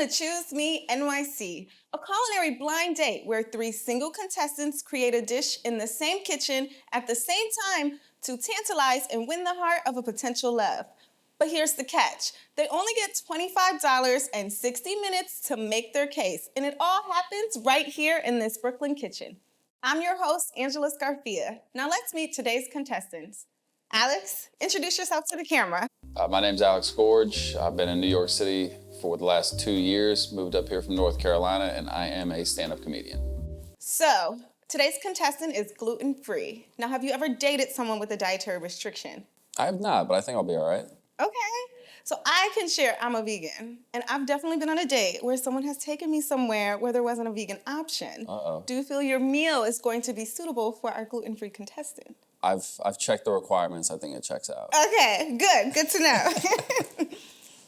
to Choose Me NYC, a culinary blind date where 3 single contestants create a dish in the same kitchen at the same time to tantalize and win the heart of a potential love. But here's the catch. They only get $25 and 60 minutes to make their case, and it all happens right here in this Brooklyn kitchen. I'm your host, Angela Scarfia. Now let's meet today's contestants. Alex, introduce yourself to the camera. My name's Alex Forge. I've been in New York City for the last 2 years, moved up here from North Carolina, and I am a stand-up comedian. So, today's contestant is gluten-free. Now, have you ever dated someone with a dietary restriction? I have not, but I think I'll be all right. Okay. So I can share I'm a vegan, and I've definitely been on a date where someone has taken me somewhere where there wasn't a vegan option. Uh-oh. Do you feel your meal is going to be suitable for our gluten-free contestant? I've checked the requirements. I think it checks out. Okay, good to know.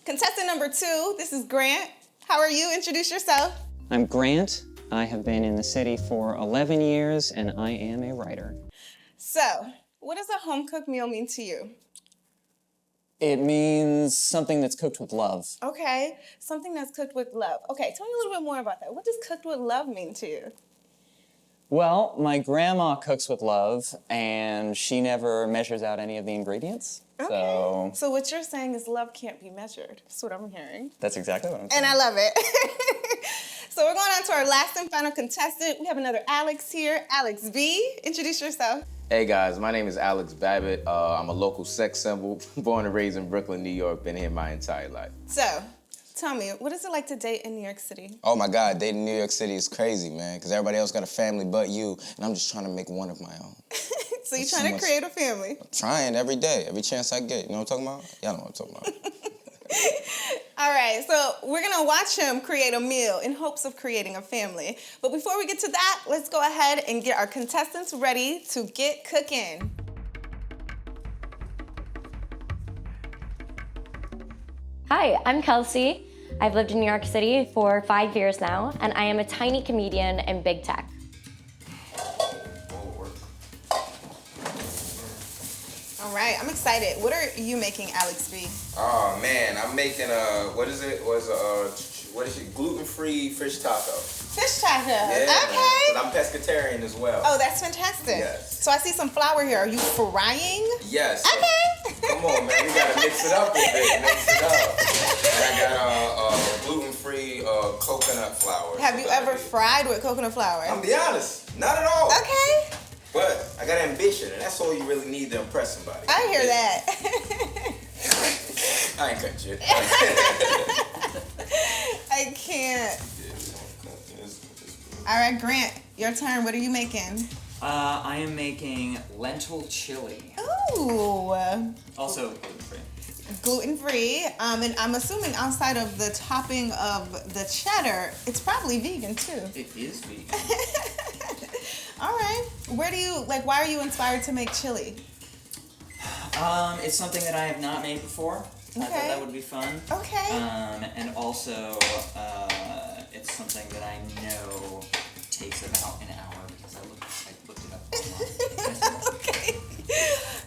Contestant number 2, this is Grant. How are you? Introduce yourself. I'm Grant. I have been in the city for 11 years, and I am a writer. So, what does a home-cooked meal mean to you? It means something that's cooked with love. Okay, something that's cooked with love. Okay, tell me a little bit more about that. What does cooked with love mean to you? Well, my grandma cooks with love, and she never measures out any of the ingredients. Okay. So what you're saying is love can't be measured. That's what I'm hearing. That's exactly what I'm saying. And I love it. So we're going on to our last and final contestant. We have another Alex here. Alex B, introduce yourself. Hey guys, my name is Alex Babbitt. I'm a local sex symbol, born and raised in Brooklyn, New York, been here my entire life. So, tell me, what is it like to date in New York City? Oh my God, dating New York City is crazy, man, because everybody else got a family but you, and I'm just trying to make one of my own. So you're trying to create a family? I'm trying every day, every chance I get. You know what I'm talking about? Y'all know what I'm talking about. All right, so we're gonna watch him create a meal in hopes of creating a family. But before we get to that, let's go ahead and get our contestants ready to get cooking. Hi, I'm Kelsey. I've lived in New York City for 5 years now, and I am a tiny comedian in big tech. All right, I'm excited. What are you making, Alex B? Oh man, I'm making what is it? Gluten-free fish taco. Fish taco. Yeah, okay. man. I'm pescatarian as well. Oh, that's fantastic. Yes. So I see some flour here. Are you frying? Yes. Okay. Come on, man. We gotta mix it up a bit. Mix it up. And I got gluten-free coconut flour. Have you ever fried with coconut flour? I'm be honest, not at all. Okay. But I got ambition, and that's all you really need to impress somebody. I hear that. I ain't cutting shit. I can't. All right, Grant, your turn. What are you making? I am making lentil chili. Ooh. Also gluten-free. Gluten-free. And I'm assuming outside of the topping of the cheddar, it's probably vegan too. It is vegan. All right. Why are you inspired to make chili? It's something that I have not made before. I thought that would be fun. Okay. And also, it's something that I know takes about an hour because I looked it up online. Okay.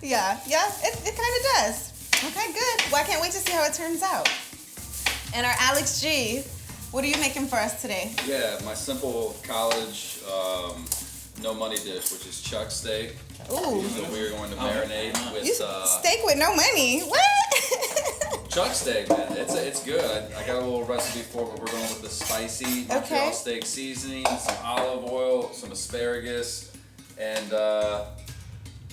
Yeah, it kind of does. Okay, good. Well, I can't wait to see how it turns out. And our Alex G, what are you making for us today? Yeah, my simple college no money dish, which is chuck steak. Ooh. So we're going to marinate with Steak with no money? What? chuck steak, man. It's good. I got a little recipe for it, but we're going with the spicy Montreal steak seasoning, some olive oil, some asparagus, and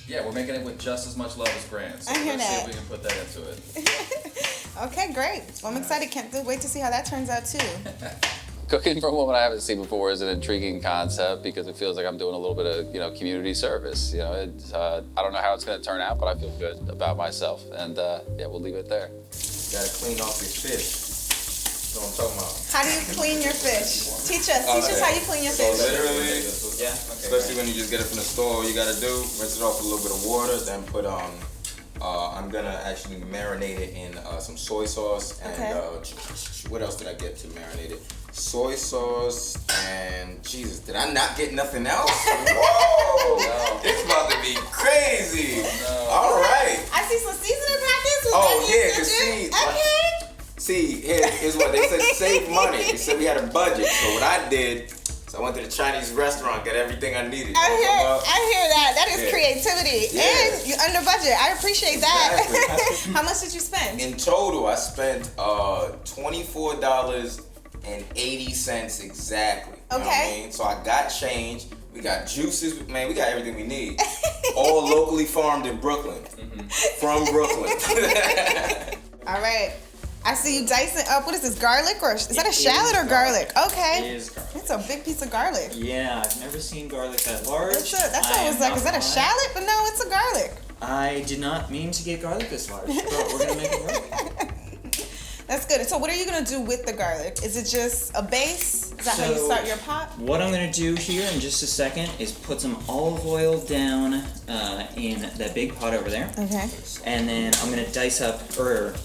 yeah, we're making it with just as much love as Grant. So I hear let's see that. if we can put that into it. Okay, great. Well, I'm excited. Can't wait to see how that turns out too. Cooking for a woman I haven't seen before is an intriguing concept because it feels like I'm doing a little bit of, community service. It's, I don't know how it's going to turn out, but I feel good about myself. And yeah, we'll leave it there. You gotta clean off your fish. That's what I'm talking about. How do you clean your fish? Teach us how you clean your So fish. literally, especially when you just get it from the store, all you gotta do, rinse it off with a little bit of water, then put on, I'm gonna actually marinate it in some soy sauce and what else did I get to marinate it? Soy sauce and Jesus, did I not get nothing else? Whoa! No. It's about to be crazy. No. All right. I see some seasoning packets. Oh yeah, cause see, okay. See, here's what they say save money. We said we had a budget. So what I did, I went to the Chinese restaurant, got everything I needed. I hear that. That is creativity. Yeah. And you're under budget. I appreciate that. Exactly. How much did you spend? In total, I spent $24.80 exactly. You know what I mean? So I got change. We got juices. Man, we got everything we need. All locally farmed in Brooklyn. From Brooklyn. All right. I see you dicing up. What is this, garlic? Or is that a shallot or garlic? Okay. It is garlic. It's a big piece of garlic. Yeah, I've never seen garlic that large. That's what I was like. Is that a shallot? But no, it's a garlic. I did not mean to get garlic this large, but we're gonna make it work. That's good. So what are you going to do with the garlic? Is it just a base? Is that how you start your pot? What I'm gonna do here in just a second is put some olive oil down in that big pot over there. Okay. And then I'm gonna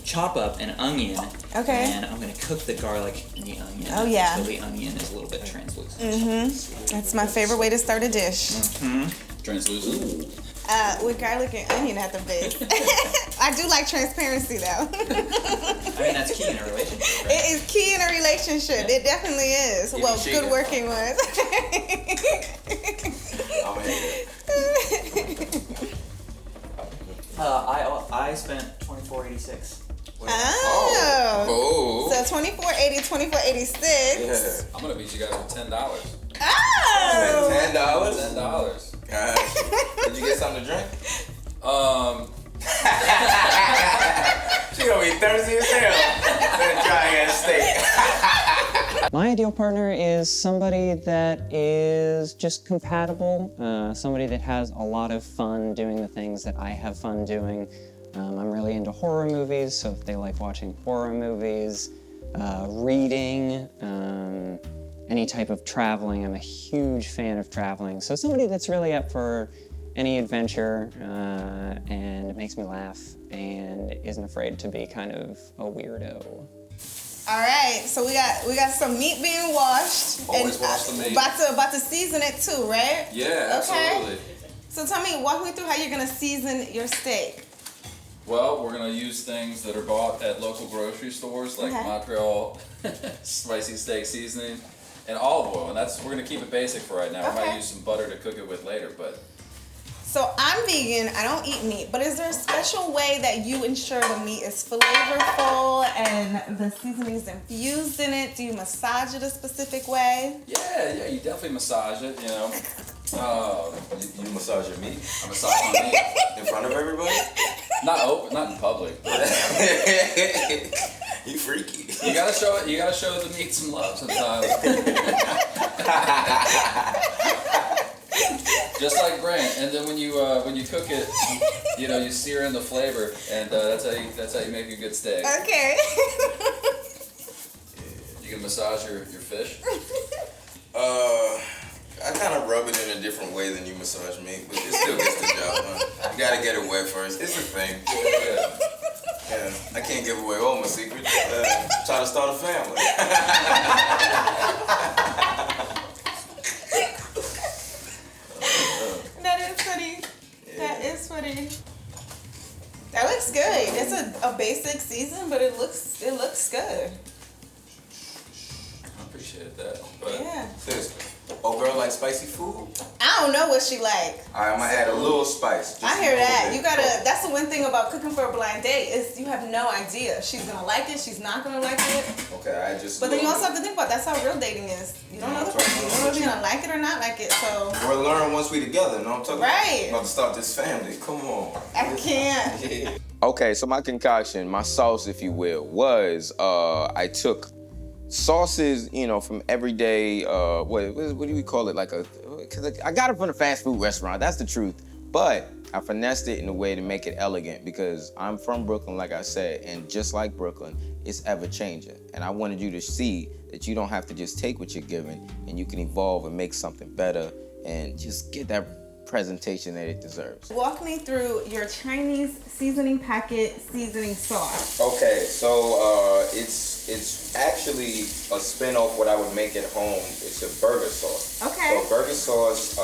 chop up an onion. Okay. And I'm gonna cook the garlic in the onion. Oh, yeah. Until the onion is a little bit translucent. That's my favorite way to start a dish. Translucent. With garlic and onion at the base. I do like transparency though. I mean, that's key in a relationship, right? It is key in a relationship. It definitely is. Well, good working ones. I spent $24.86. Oh. So $24.80, $24.86. Yeah. I'm gonna beat you guys with $10. Oh. $10? $10. Gosh. Did you get something to drink? She gonna be thirsty as hell. That dry ass steak. My ideal partner is somebody that is just compatible, somebody that has a lot of fun doing the things that I have fun doing. I'm really into horror movies, so if they like watching horror movies, reading, any type of traveling, I'm a huge fan of traveling. So somebody that's really up for any adventure and makes me laugh and isn't afraid to be kind of a weirdo. All right, so we got some meat being washed. Always and wash the meat. About to season it too, right? Yeah, absolutely. So walk me through how you're gonna season your steak. Well, we're gonna use things that are bought at local grocery stores, like Montreal spicy steak seasoning and olive oil, and we're gonna keep it basic for right now. We might use some butter to cook it with later, but. So I'm vegan, I don't eat meat, but is there a special way that you ensure the meat is flavorful and the seasoning's infused in it? Do you massage it a specific way? Yeah, you definitely massage it, you know. You massage your meat? I massage my meat. In front of everybody? Not in public. But You freaky. you gotta show the meat some love sometimes. Just like Brent, and then when you cook it, you sear in the flavor, and that's how you make a good steak. Okay. You can massage your fish. I kind of rub it in a different way than you massage me, but it still gets the job done. You gotta get it wet first. It's a thing. Yeah, I can't give away all my secrets. Try to start a family. That is funny. Yeah. That is funny. That looks good. It's a basic season, but it looks good. I appreciate that. But Yeah. Seriously. Oh, girl like spicy food? I don't know what she like. Alright, I'm gonna add a little spice. I hear that. That's the one thing about cooking for a blind date is you have no idea. She's gonna like it, she's not gonna like it. Okay, I just. But then you also have to think about that's how real dating is. You don't know the person. You don't know if you're gonna like it or not like it, so. We'll learn once we together, you know what I'm talking Right. about? About to start this family, come on. I can't. Okay, so my concoction, my sauce, if you will, was I took sauces, from everyday, what do we call it? Because I got it from a fast food restaurant, that's the truth. But I finessed it in a way to make it elegant because I'm from Brooklyn, like I said, and just like Brooklyn, it's ever-changing. And I wanted you to see that you don't have to just take what you're given and you can evolve and make something better and just get that presentation that it deserves. Walk me through your Chinese seasoning packet seasoning sauce. Okay, so it's actually a spin-off what I would make at home. It's a burger sauce. Okay. So burger sauce,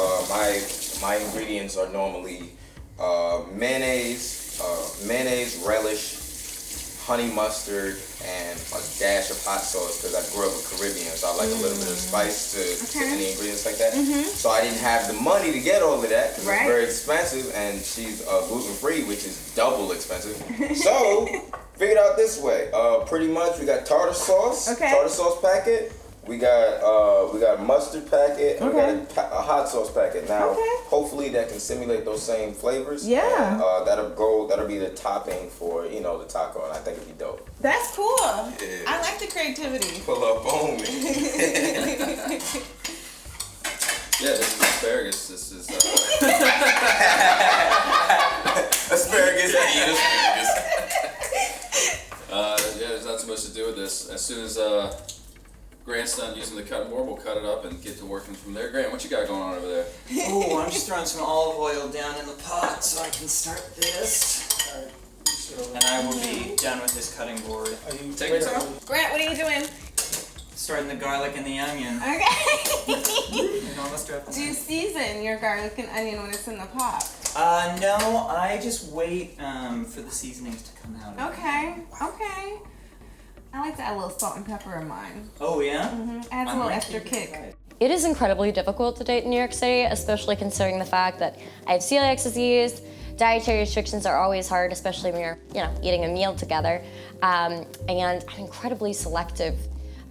my ingredients are normally mayonnaise, relish, honey mustard, and a dash of hot sauce because I grew up with Caribbean, so I like a little bit of spice to any ingredients like that. So I didn't have the money to get all of that because it's very expensive, and she's gluten-free, which is double expensive. So figured out this way. Pretty much we got tartar sauce, tartar sauce packet. We got a mustard packet, and we got a hot sauce packet. Now, hopefully that can simulate those same flavors. Yeah. And, that'll be the topping for, the taco, and I think it'd be dope. That's cool. Yeah. I like the creativity. Pull up on me. Yeah, this is asparagus. This is Asparagus, I eat asparagus. yeah, there's not too much to do with this. As soon as Grant's done using the cutting board, we'll cut it up and get to working from there. Grant, what you got going on over there? Oh, I'm just throwing some olive oil down in the pot so I can start this. And I will be done with this cutting board. Take your time. Grant, what are you doing? Starting the garlic and the onion. Okay. Almost wrapped. Do you season your garlic and onion when it's in the pot? No, I just wait for the seasonings to come out. Okay. I like to add a little salt and pepper in mine. Oh yeah? Adds a little extra kick. It is incredibly difficult to date in New York City, especially considering the fact that I have celiac disease. Dietary restrictions are always hard, especially when you're, eating a meal together. And I'm incredibly selective.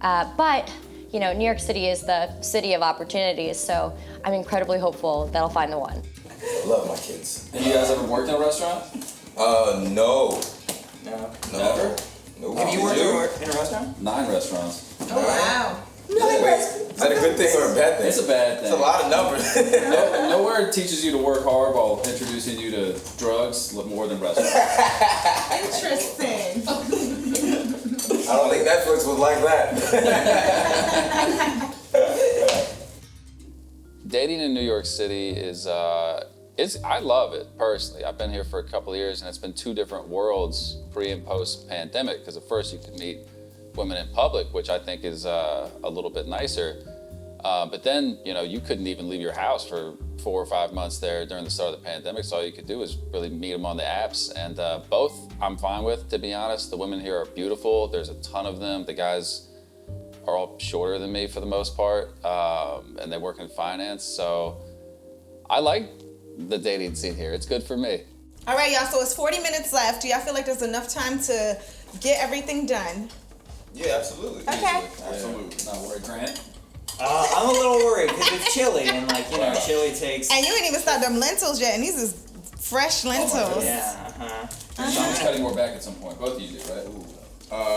But, New York City is the city of opportunities, so I'm incredibly hopeful that I'll find the one. I love my kids. Have you guys ever worked in a restaurant? No. No. Never? No. Have you worked in a restaurant? 9 restaurants. Oh, wow. Is that a good thing or a bad thing? It's a bad thing. It's a lot of numbers. Nowhere teaches you to work hard while introducing you to drugs more than restaurants. Interesting. I don't think Netflix was like that. Dating in New York City is I love it personally. I've been here for a couple of years, and it's been 2 different worlds pre and post pandemic. Because at first you could meet women in public, which I think is a little bit nicer. But then you couldn't even leave your house for 4 or 5 months there during the start of the pandemic. So all you could do is really meet them on the apps, and both I'm fine with, to be honest. The women here are beautiful. There's a ton of them. The guys are all shorter than me for the most part, and they work in finance. So I like the dating scene here. It's good for me. All right, y'all, so it's 40 minutes left. Do y'all feel like there's enough time to get everything done? Yeah, absolutely. Okay. Absolutely. Not worried, Grant. I'm a little worried because it's chili, and chili takes. And you ain't even started them lentils yet, and these is fresh lentils. Yeah. So I'm cutting more back at some point. Both of you do, right?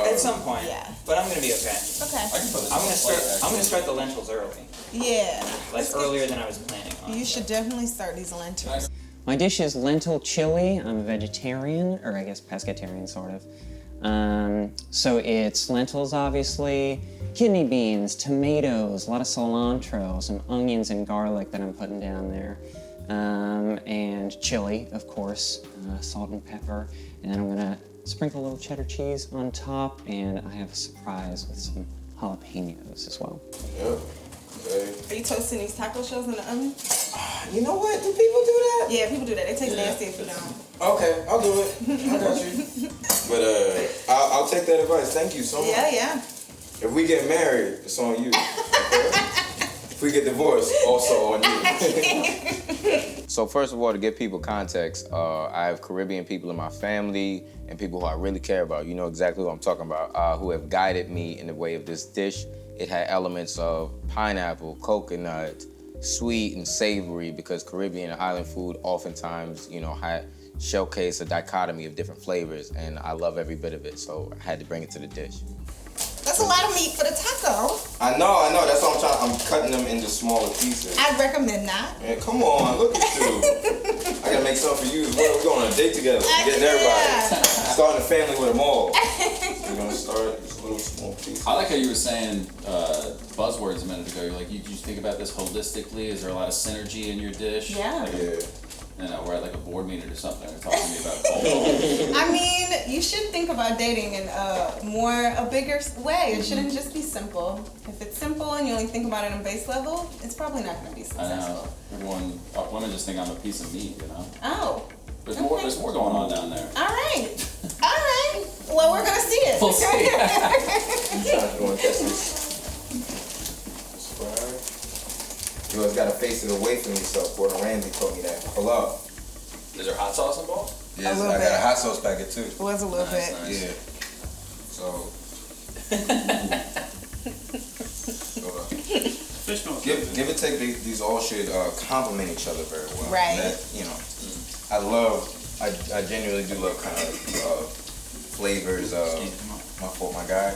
At some point. Yeah. But I'm gonna be okay. Okay. I can put this I'm on gonna the start. plate, I'm gonna start the lentils early, Yeah. like earlier than I was planning on. You should definitely start these lentils. My dish is lentil chili. I'm a vegetarian, or I guess pescatarian, sort of. So it's lentils, obviously, kidney beans, tomatoes, a lot of cilantro, some onions and garlic that I'm putting down there, and chili, of course, salt and pepper. And then I'm gonna sprinkle a little cheddar cheese on top, and I have a surprise with some jalapenos as well. Yeah. Okay. Are you toasting these taco shells in the oven? You know what? Do people do that? Yeah, people do that. They taste nasty if you don't. Okay, I'll do it. I got you. But I'll take that advice. Thank you so much. Yeah. If we get married, it's on you. Okay? If we get divorced, also on you. So first of all, to give people context, I have Caribbean people in my family and people who I really care about. You know exactly what I'm talking about. Who have guided me in the way of this dish. It had elements of pineapple, coconut, sweet and savory, because Caribbean and island food oftentimes, showcase a dichotomy of different flavors, and I love every bit of it, so I had to bring it to the dish. That's a lot of meat for the taco. I know. That's what I'm cutting them into smaller pieces. I'd recommend that. Man, come on, look at you. I gotta make something for you as well. We're going on a date together. Getting everybody. Starting a family with them all. We're gonna start this little small piece. I like how you were saying buzzwords a minute ago. You're like, you think about this holistically? Is there a lot of synergy in your dish? Yeah. Yeah. We're at like a board meeting or something. They're talking to me about bowl. I mean, you should think about dating in a bigger way. It shouldn't just be simple. If it's simple and you only think about it on base level, it's probably not going to be I know. successful. Women just think I'm a piece of meat, Oh. There's more going on down there. All right. Well, we're going to see it. We'll see. Sometimes you want to test this. You always gotta face it away from yourself. Gordon Ramsay told me that. Pull up. Is there hot sauce involved? Yes, little I bit. got a hot sauce packet too. It was a little bit. Nice. Yeah. So. Give or take, these all should complement each other very well. Right. And that, you know, I genuinely do love kind of flavors. My fault, my guy.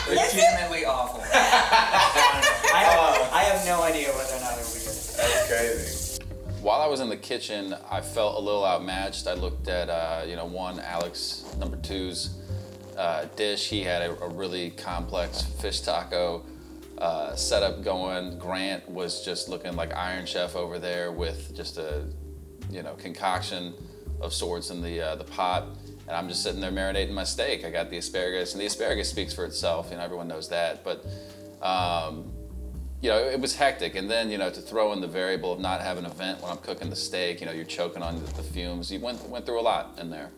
Legitimately awful. I have no idea whether or not it'll be good. That's crazy. While I was in the kitchen, I felt a little outmatched. I looked at, one Alex number 2's dish. He had a really complex fish taco setup going. Grant was just looking like Iron Chef over there with just a, concoction of sorts in the pot. And I'm just sitting there marinating my steak. I got the asparagus, and the asparagus speaks for itself. Everyone knows that. But it was hectic. And then, to throw in the variable of not having a vent when I'm cooking the steak, you're choking on the fumes. You went through a lot in there.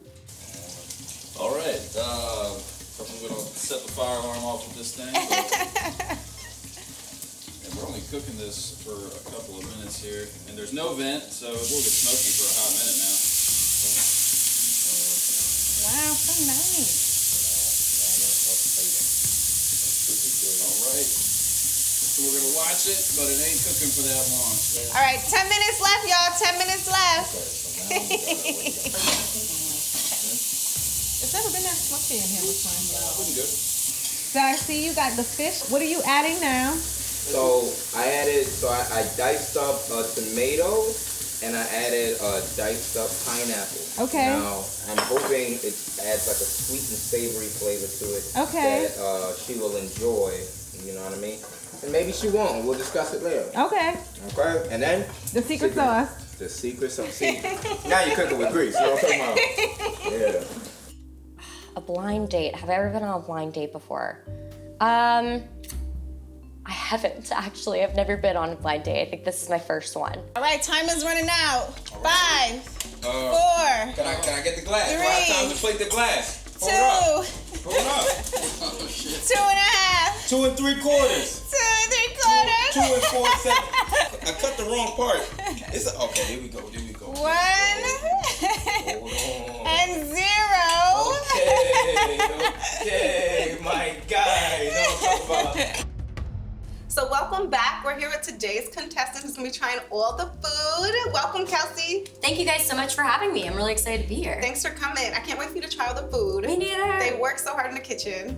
All right. We're gonna set the fire alarm off with this thing. And we're only cooking this for a couple of minutes here. And there's no vent, so it will get smoky for a hot minute now. Wow, so nice. All right. So we're gonna watch it, but it ain't cooking for that long. All right, 10 minutes left, y'all. 10 minutes left. It's never been that smoky in here before. Pretty good. So I see you got the fish. What are you adding now? So I diced up tomatoes and I added diced up pineapple. Okay. Now I'm hoping it adds like a sweet and savory flavor to it. Okay. That she will enjoy. You know what I mean? And maybe she won't. We'll discuss it later. Okay. Okay. And then The secret sauce. the secret sauce. See, now you're cooking with grease. You know what I'm talking about? Yeah. A blind date. Have I ever been on a blind date before? I haven't, actually. I've never been on a blind date. I think this is my first one. All right, time is running out. 5, 4, Can I get the glass? Do I have time to plate the glass? 2, Hold up. 2 and a half, 2 3/4. 2 3/4, 2 4 7. I cut the wrong part. Okay, here we go. 1 Hold on. and 0. Okay, my guy. You know what I'm talking about. So welcome back. We're here with today's contestant who's gonna be trying all the food. Welcome, Kelsey. Thank you guys so much for having me. I'm really excited to be here. Thanks for coming. I can't wait for you to try all the food. Me neither. They work so hard in the kitchen.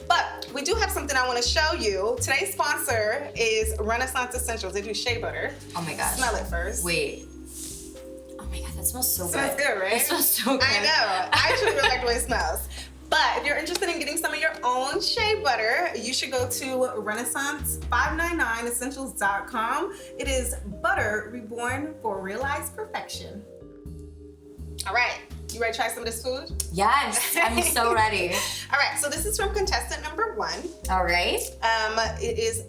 But we do have something I want to show you. Today's sponsor is Renaissance Essentials. They do shea butter. Oh my gosh. Smell it first. Wait. Oh my god, that smells so good. Smells good, right? It smells so good. I know. I actually really like the way it smells. But if you're interested in getting some of your own shea butter, you should go to Renaissance599essentials.com. It is butter reborn for realized perfection. All right, you ready to try some of this food? Yes, I'm so ready. All right, so this is from contestant number 1. All right. It is,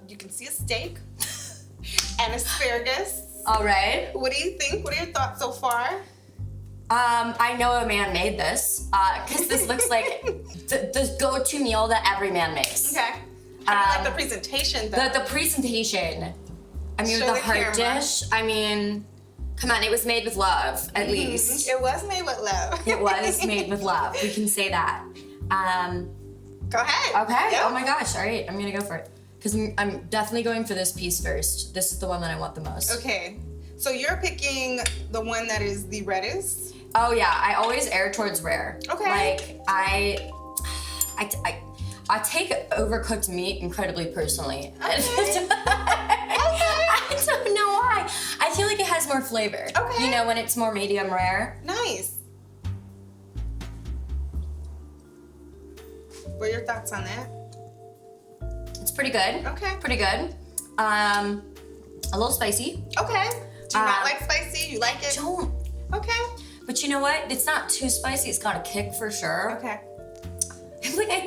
you can see a steak and asparagus. All right. What do you think? What are your thoughts so far? I know a man made this, because this looks like the go-to meal that every man makes. Okay. How do you like the presentation, though? The presentation, I mean, Show with the the heart camera. dish, I mean, come on, it was made with love, at least. It was made with love. It was made with love, we can say that. Go ahead. Okay, Yep. oh my gosh, all right, I'm gonna go for it. Because I'm definitely going for this piece first. This is the one that I want the most. Okay. So you're picking the one that is the reddest? Oh yeah, I always err towards rare. Okay. Like, I take overcooked meat incredibly personally. Okay. I don't know why. I feel like it has more flavor. Okay. You know, when it's more medium rare. Nice. What are your thoughts on that? It's pretty good. Okay. Pretty good. A little spicy. Okay. Do you not like spicy? You like it? Don't. Okay. But you know what? It's not too spicy. It's got a kick for sure. Okay. I'm like, I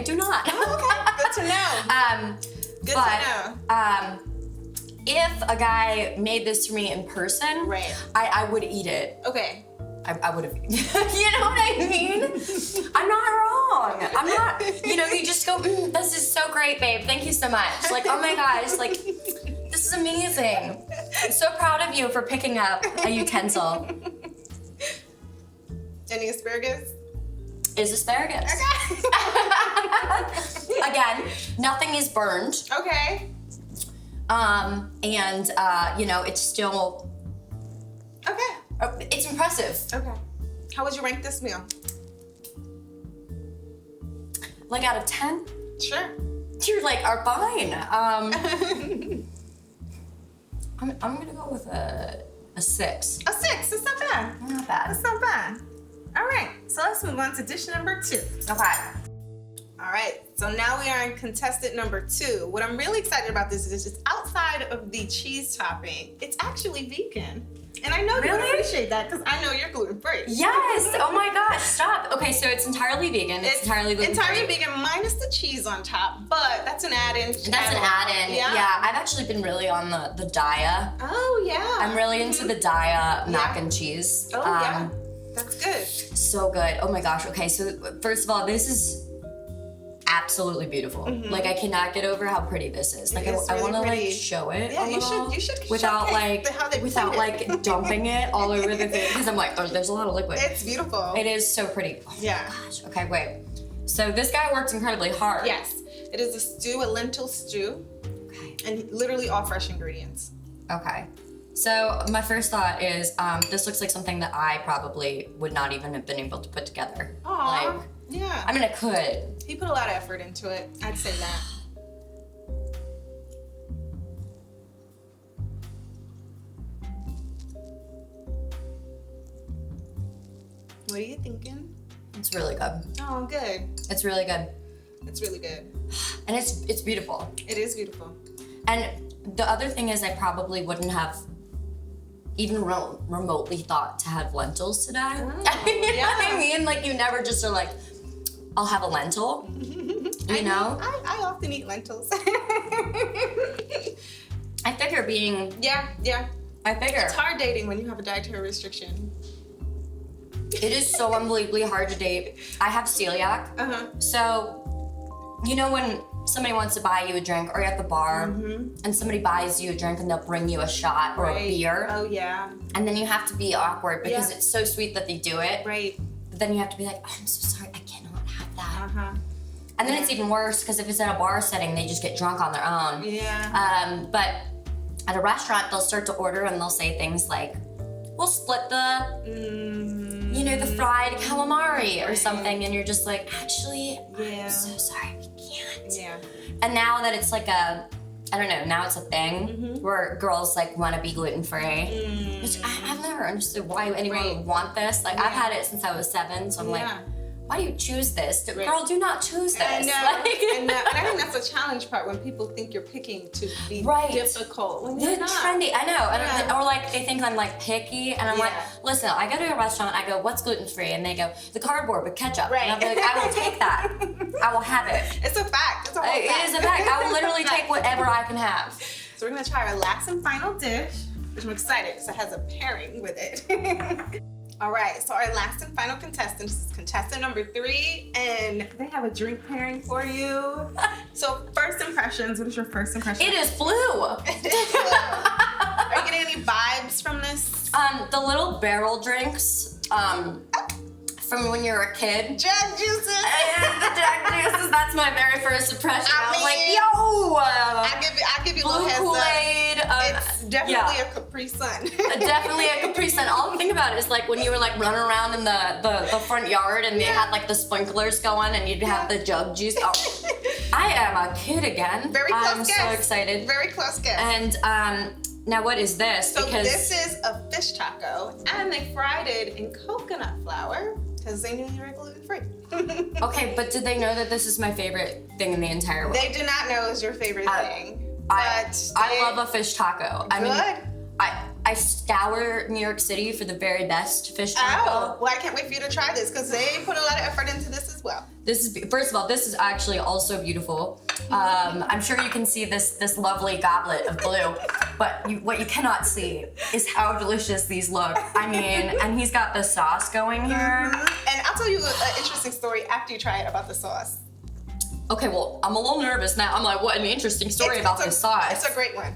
do not. Okay. Good to know. Good but, to know. if a guy made this for me in person, Right. I would eat it. Okay. I would have, you know what I mean? I'm not wrong. I'm not, you just go, this is so great, babe. Thank you so much. Like, oh my gosh, like, this is amazing. I'm so proud of you for picking up a utensil. Any asparagus? Is asparagus. Okay. Again, nothing is burned. Okay. And it's still, Okay. it's impressive. Okay. How would you rank this meal? Like out of 10, Sure. you're like, are fine. I'm gonna go with a 6. A 6. That's not bad. Not bad. That's not bad. All right. So let's move on to dish number 2. Okay. All right, so now we are in contestant number 2. What I'm really excited about this is just outside of the cheese topping, it's actually vegan. And I know you would Really? appreciate that because I know you're gluten-free. Yes. Oh my gosh. Stop. Okay, so it's entirely vegan. It's entirely gluten-free. Entirely vegan minus the cheese on top, but that's an add-in. That's an add-in. Yeah. I've actually been really on the Daya. Oh, yeah. I'm really into the Daya mac and cheese. Oh, yeah. That's good. So good. Oh my gosh. Okay, so first of all, this is absolutely beautiful. Like I cannot get over how pretty this is. Like is I really want to pretty. like show it Yeah, a you little should without showcase like how they without played it. like dumping it all over the thing because I'm like, oh, there's a lot of liquid. It's beautiful. It is so pretty. Oh Yeah. my gosh. Okay, wait. So this guy works incredibly hard. Yes. It is a stew, a lentil stew, Okay. and literally all fresh ingredients. Okay. So my first thought is this looks like something that I probably would not even have been able to put together. Aw. Like, Yeah. I mean, I could. He put a lot of effort into it. I'd say that. What are you thinking? It's really good. Oh, good. It's really good. It's really good. And it's beautiful. It is beautiful. And the other thing is I probably wouldn't have even remotely thought to have lentils today. You know what I mean? Like you never just are like, I'll have a lentil. You know? I often eat lentils. I figure being, yeah. I figure. It's hard dating when you have a dietary restriction. It is so unbelievably hard to date. I have celiac. So, you know when somebody wants to buy you a drink or you're at the bar and somebody buys you a drink and they'll bring you a shot or a beer. Oh, yeah. And then you have to be awkward because Yeah. it's so sweet that they do it. Right. But then you have to be like, oh, I'm so sorry, I cannot have that. Uh-huh. And then it's even worse because if it's at a bar setting, they just get drunk on their own. Yeah. But at a restaurant, they'll start to order and they'll say things like, we'll split the, you know, the fried calamari or something. And you're just like, actually, I'm so sorry, we can't. Yeah. And now that it's like I don't know, now it's a thing where girls like want to be gluten-free. Which I've never understood why anyone would want this. Like I've had it since I was 7, so I'm like, why do you choose this? Girl, do not choose this. I know. Like, And I think that's a challenge part when people think you're picking to be difficult. When They're you're not. trendy, I know. And or like they think I'm like picky, and I'm like, listen, I go to a restaurant, I go, what's gluten-free? And they go, the cardboard with ketchup. And I'm like, I will take that. I will have it. It's a fact. It's a whole fact. It is a fact. I will literally take whatever I can have. So we're gonna try our last and final dish, which I'm excited because it has a pairing with it. All right, so our last and final contestant, this is contestant number 3, and they have a drink pairing for you. So first impressions, what is your first impression? It is blue. Are you getting any vibes from this? The little barrel drinks, from when you were a kid. Jack juices. The Jack juices, that's my very first impression. I was like, yo! I'll give you a Blue little heads up. Kool-Aid. It's definitely a Capri Sun. Definitely a Capri Sun. All I think about is like when you were like running around in the front yard and they had like the sprinklers going and you'd have the jug juice. Oh, I am a kid again. Very close I'm guess. so excited. Very close guess. And now what is this? So because this is a fish taco, and they fried it in coconut flour because they knew you were gluten-free. okay, but did they know that this is my favorite thing in the entire world? They did not know it was your favorite thing. I love a fish taco. I mean, Good. I I scour New York City for the very best fish taco. Oh, well, I can't wait for you to try this because they put a lot of effort into this as well. This is, first of all, this is actually also beautiful. I'm sure you can see this lovely goblet of blue, but what you cannot see is how delicious these look. I mean, and he's got the sauce going here. And I'll tell you an interesting story after you try it about the sauce. Okay, well, I'm a little nervous now. I'm like, what an interesting story about this sauce. It's a great one.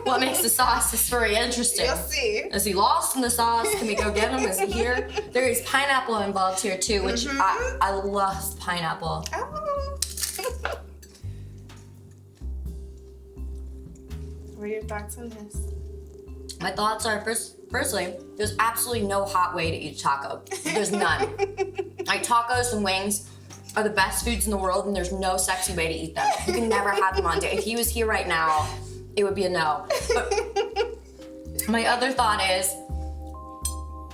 What makes the sauce this very interesting? You'll see. Is he lost in the sauce? Can we go get him? Is he here? There is pineapple involved here too, which I love pineapple. Oh. What are your thoughts on this? My thoughts are, firstly, there's absolutely no hot way to eat taco. There's none. Like tacos and wings are the best foods in the world, and there's no sexy way to eat them. You can never have them on date. If he was here right now, it would be a no. But my other thought is,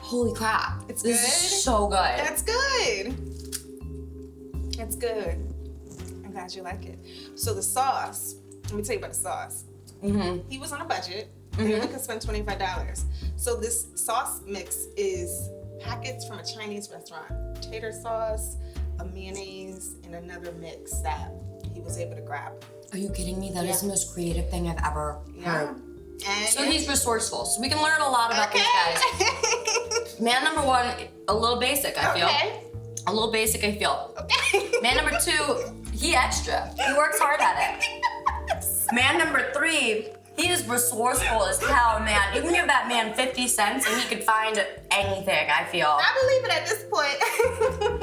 holy crap. It's this good? is so good. That's good. That's good. I'm glad you like it. So the sauce, let me tell you about the sauce. He was on a budget. He only could spend $25. So this sauce mix is packets from a Chinese restaurant. Tater sauce, a mayonnaise, and another mix that he was able to grab. Are you kidding me? That is the most creative thing I've ever heard. And So he's resourced, so we can learn a lot about these guys. Man number one, a little basic, I feel. Okay. A little basic, I feel. Man number two, he extra. He works hard at it. Man number three, he is resourceful as hell, man. You can give that man 50 cents and he could find anything, I feel. I believe it at this point.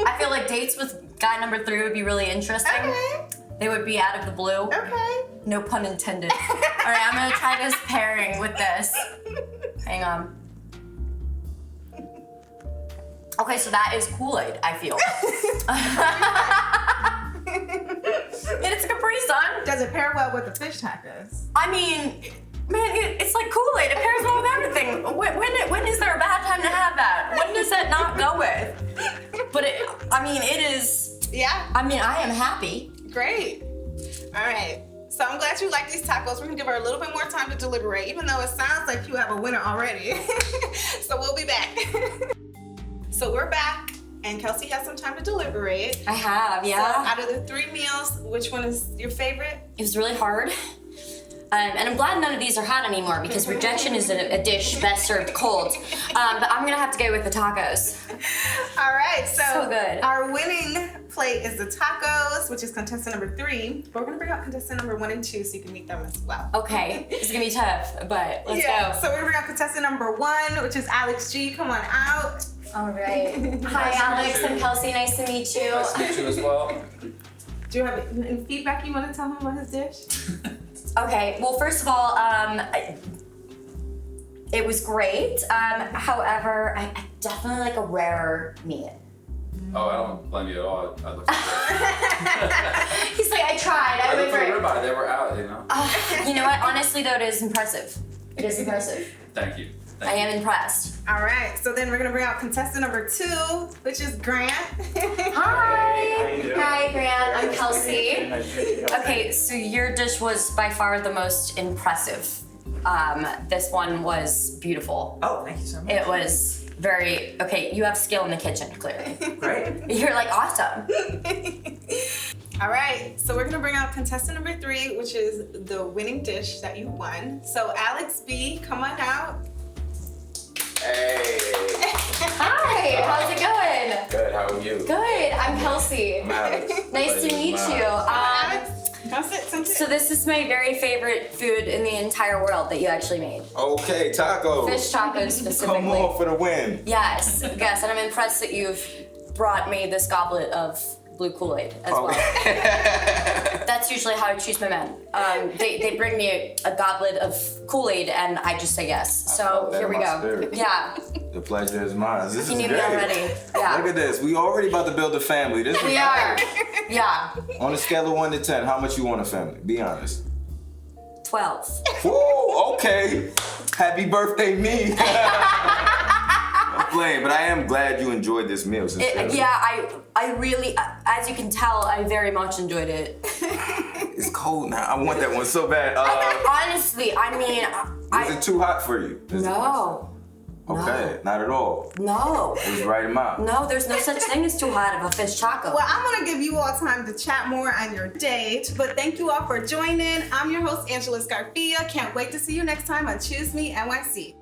I feel like dates with guy number three would be really interesting. Okay. They would be out of the blue. Okay. No pun intended. All right, I'm gonna try this pairing with this. Hang on. Okay, so that is Kool-Aid, I feel. And it's Capri Sun. Does it pair well with the fish tacos? I mean, man, it's like Kool-Aid. It pairs well with everything. When is there a bad time to have that? When does that not go with? But it is. Yeah. I mean, I am happy. Great. All right. So I'm glad you like these tacos. We're gonna give her a little bit more time to deliberate, even though it sounds like you have a winner already. So we'll be back. So we're back, and Kelsey has some time to deliberate. I have, So yeah. out of the 3 meals, which one is your favorite? It was really hard. And I'm glad none of these are hot anymore because rejection is a dish best served cold. But I'm gonna have to go with the tacos. All right, so good. Our winning plate is the tacos, which is contestant number 3. But we're gonna bring out contestant number 1 and 2 so you can meet them as well. Okay, this is gonna be tough, but let's go. So we're gonna bring out contestant number 1, which is Alex G. Come on out. All right. Hi, Alex and Kelsey. Nice to meet you. Nice to meet you as well. Do you have any feedback you want to tell him about his dish? Okay. Well, first of all, it was great. However, I definitely like a rarer meat. Oh, I don't blame you at all. I looked at He's like, I tried. I the went for it. ribeye. They were out, you know. You know what? Honestly, though, it is impressive. It is impressive. Thank you. I am impressed. All right, so then we're gonna bring out contestant number 2, which is Grant. Hi. Hi, Grant. I'm Kelsey. Okay, so your dish was by far the most impressive. This one was beautiful. Oh, thank you so much. It was very, okay, you have skill in the kitchen, clearly. Great. You're like awesome. All right, so we're gonna bring out contestant number 3, which is the winning dish that you won. So Alex B, come on out. Hey. Hi, how's it going? Good. How are you? Good, I'm Kelsey. I'm Alex. Nice to meet you. Alex, come sit. So this is my very favorite food in the entire world that you actually made. Okay, tacos. Fish tacos specifically. Come on for the win. Yes, yes, and I'm impressed that you've brought me this goblet of blue Kool-Aid as well. That's usually how I choose my men. They bring me a goblet of Kool-Aid and I just say yes. So felt that here in we my go. spirit. Yeah, The pleasure is mine. This you is need great. me already. Yeah, Look at this. We already about to build a family. This is we are. Yeah, On a scale of 1 to 10, how much you want a family? Be honest. 12. Woo, okay. Happy birthday, me. I'm playing, but I am glad you enjoyed this meal. sincerely. Yeah, I really, as you can tell, I very much enjoyed it. It's cold now. I want that one so bad. Honestly, I mean, Was it too hot for you? no. Okay, not at all. No. It was right amount. No, there's no such thing as too hot of a fish taco. Well, I'm gonna give you all time to chat more on your date, but thank you all for joining. I'm your host, Angela Scarfia. Can't wait to see you next time on Choose Me NYC.